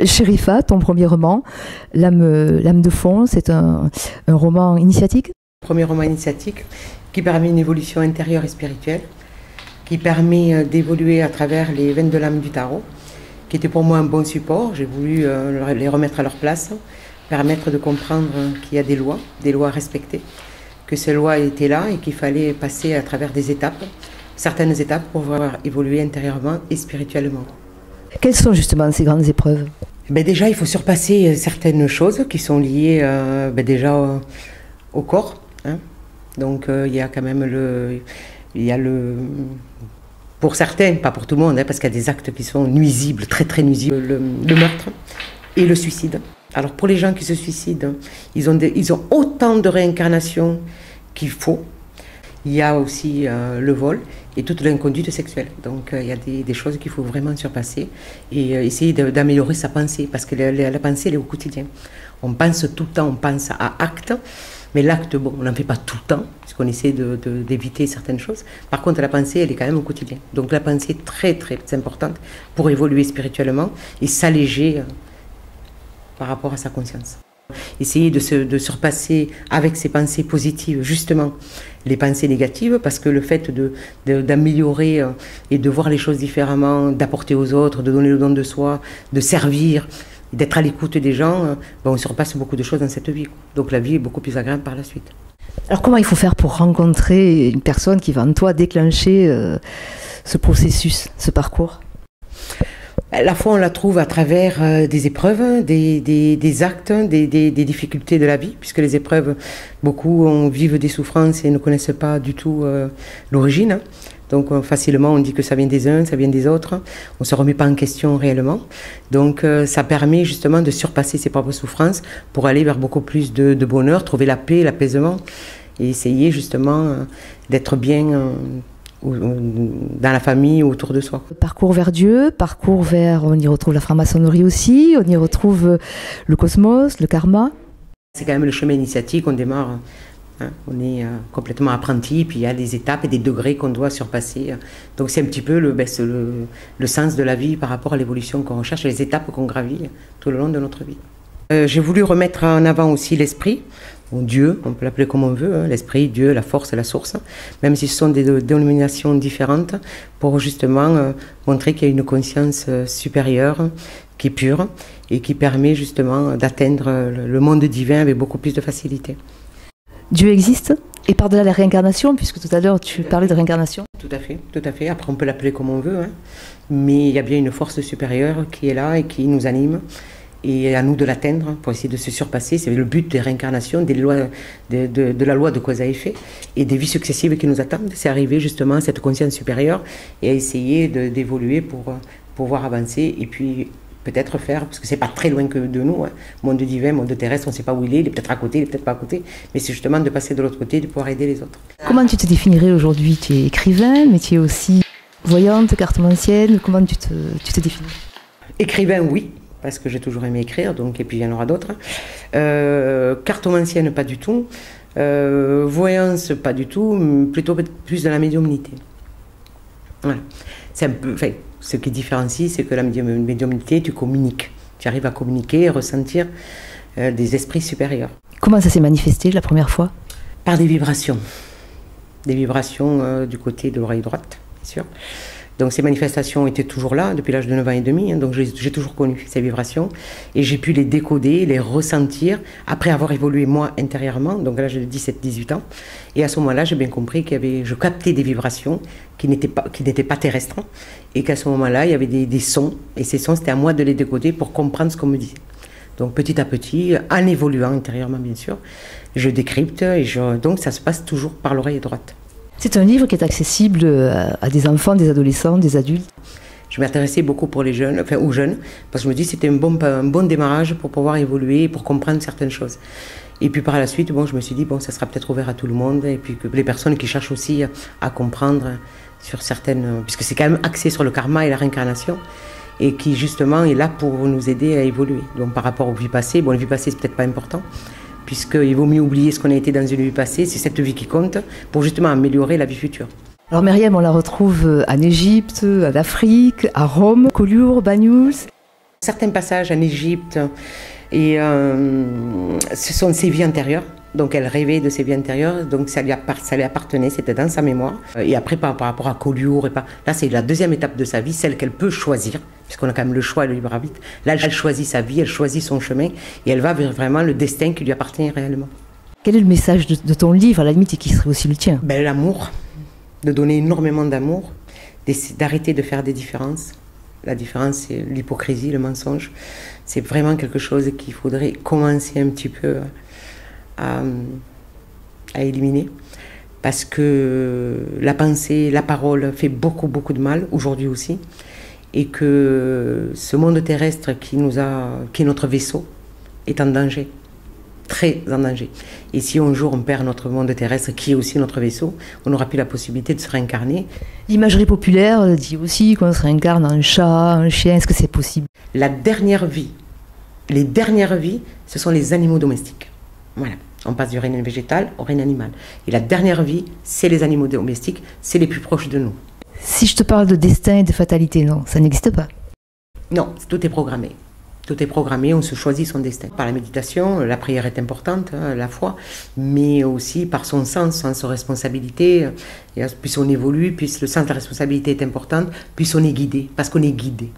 Chérifa, ton premier roman, L'âme de fond, c'est un roman initiatique? Premier roman initiatique qui permet une évolution intérieure et spirituelle, qui permet d'évoluer à travers les 22 lames du tarot, qui était pour moi un bon support. J'ai voulu les remettre à leur place, permettre de comprendre qu'il y a des lois à respecter, que ces lois étaient là et qu'il fallait passer à travers des étapes, certaines étapes pour pouvoir évoluer intérieurement et spirituellement. Quelles sont justement ces grandes épreuves? Déjà, il faut surpasser certaines choses qui sont liées déjà au corps. Hein. Donc, il y a quand même pour certains, pas pour tout le monde, hein, parce qu'il y a des actes qui sont nuisibles, très très nuisibles, le meurtre et le suicide. Alors, pour les gens qui se suicident, ils ont autant de réincarnations qu'il faut. Il y a aussi le vol et toute l'inconduite sexuelle. Donc il y a des choses qu'il faut vraiment surpasser et essayer d'améliorer sa pensée, parce que la pensée, elle est au quotidien. On pense tout le temps, on pense à acte, mais l'acte, bon, on n'en fait pas tout le temps, puisqu'on essaie d'éviter certaines choses. Par contre, la pensée, elle est quand même au quotidien. Donc la pensée est très très importante pour évoluer spirituellement et s'alléger par rapport à sa conscience. Essayer de surpasser avec ses pensées positives, justement, les pensées négatives, parce que le fait d'améliorer et de voir les choses différemment, d'apporter aux autres, de donner le don de soi, de servir, d'être à l'écoute des gens, on surpasse beaucoup de choses dans cette vie. Donc la vie est beaucoup plus agréable par la suite. Alors comment il faut faire pour rencontrer une personne qui va en toi déclencher ce processus, ce parcours? La foi, on la trouve à travers des épreuves, des actes, des difficultés de la vie, puisque les épreuves, beaucoup vivent des souffrances et ne connaissent pas du tout l'origine. Donc facilement, on dit que ça vient des uns, ça vient des autres. On ne se remet pas en question réellement. Donc ça permet justement de surpasser ses propres souffrances pour aller vers beaucoup plus de bonheur, trouver la paix, l'apaisement et essayer justement d'être bien dans la famille ou autour de soi. Parcours vers Dieu, parcours vers, on y retrouve la franc-maçonnerie aussi, on y retrouve le cosmos, le karma. C'est quand même le chemin initiatique, on démarre, hein, on est complètement apprenti, puis il y a des étapes et des degrés qu'on doit surpasser. Donc c'est un petit peu le sens de la vie par rapport à l'évolution qu'on recherche, les étapes qu'on gravit tout le long de notre vie. J'ai voulu remettre en avant aussi l'esprit, ou Dieu, on peut l'appeler comme on veut, hein, l'esprit, Dieu, la force, la source, même si ce sont des dénominations différentes, pour justement montrer qu'il y a une conscience supérieure, qui est pure, et qui permet justement d'atteindre le monde divin avec beaucoup plus de facilité. Dieu existe? Et par-delà la réincarnation, puisque tout à l'heure tu parlais de réincarnation. Tout à fait, tout à fait. Après on peut l'appeler comme on veut, hein, mais il y a bien une force supérieure qui est là et qui nous anime. Et à nous de l'atteindre pour essayer de se surpasser. C'est le but des réincarnations, des lois, de la loi de cause à effet et des vies successives qui nous attendent. C'est arriver justement à cette conscience supérieure et à essayer d'évoluer pour pouvoir avancer et puis peut-être faire, parce que c'est pas très loin que de nous, hein, monde divin, monde terrestre, on ne sait pas où il est peut-être à côté, il est peut-être pas à côté, mais c'est justement de passer de l'autre côté, de pouvoir aider les autres. Comment tu te définirais aujourd'hui? Tu es écrivain, mais tu es aussi voyante, cartomancienne, comment tu te définis? Écrivain, oui. Parce que j'ai toujours aimé écrire, donc, et puis il y en aura d'autres. Cartomancienne, pas du tout. Voyance, pas du tout. Plutôt plus de la médiumnité. Voilà. C'est un peu, enfin, ce qui différencie, c'est que la médiumnité, tu communiques. Tu arrives à communiquer et ressentir des esprits supérieurs. Comment ça s'est manifesté la première fois? Par des vibrations. Des vibrations du côté de l'oreille droite, bien sûr. Donc ces manifestations étaient toujours là depuis l'âge de 9 ans et demi, hein, donc j'ai toujours connu ces vibrations et j'ai pu les décoder, les ressentir après avoir évolué moi intérieurement, donc à l'âge de 17-18 ans. Et à ce moment-là, j'ai bien compris je captais des vibrations qui n'étaient pas terrestres et qu'à ce moment-là, il y avait des sons et ces sons, c'était à moi de les décoder pour comprendre ce qu'on me disait. Donc petit à petit, en évoluant intérieurement bien sûr, je décrypte et donc ça se passe toujours par l'oreille droite. C'est un livre qui est accessible à des enfants, des adolescents, des adultes. Je m'intéressais beaucoup pour les jeunes, enfin aux jeunes, parce que je me dis que c'était un bon démarrage pour pouvoir évoluer, pour comprendre certaines choses. Et puis par la suite, je me suis dit, ça sera peut-être ouvert à tout le monde, et puis que les personnes qui cherchent aussi à comprendre sur certaines, puisque c'est quand même axé sur le karma et la réincarnation, et qui justement est là pour nous aider à évoluer. Donc par rapport aux vies passées, les vies passées c'est peut-être pas important, puisqu'il vaut mieux oublier ce qu'on a été dans une vie passée, c'est cette vie qui compte, pour justement améliorer la vie future. Alors Myriam, on la retrouve en Égypte, en Afrique, à Rome, Collioure, Banyuls. Certains passages en Égypte, et ce sont ses vies antérieures. Donc elle rêvait de ses vies antérieures, donc ça lui appartenait, c'était dans sa mémoire. Et après par rapport à Collioure, là c'est la deuxième étape de sa vie, celle qu'elle peut choisir, puisqu'on a quand même le choix et le libre arbitre. Là elle choisit sa vie, elle choisit son chemin, et elle va vers vraiment le destin qui lui appartient réellement. Quel est le message de ton livre, à la limite, et qui serait aussi le tien? L'amour, de donner énormément d'amour, d'arrêter de faire des différences. La différence, c'est l'hypocrisie, le mensonge. C'est vraiment quelque chose qu'il faudrait commencer un petit peu à éliminer. Parce que la pensée, la parole fait beaucoup, beaucoup de mal, aujourd'hui aussi. Et que ce monde terrestre qui est notre vaisseau est en danger. Très en danger. Et si un jour on perd notre monde terrestre, qui est aussi notre vaisseau, on n'aura plus la possibilité de se réincarner. L'imagerie populaire dit aussi qu'on se réincarne en chat, un chien. Est-ce que c'est possible? La dernière vie, les dernières vies, ce sont les animaux domestiques. Voilà. On passe du règne végétal au règne animal. Et la dernière vie, c'est les animaux domestiques, c'est les plus proches de nous. Si je te parle de destin et de fatalité, non, ça n'existe pas. Non, tout est programmé. Tout est programmé, on se choisit son destin. Par la méditation, la prière est importante, la foi, mais aussi par son sens de responsabilité. Et plus on évolue, plus le sens de la responsabilité est important, plus on est guidé, parce qu'on est guidé.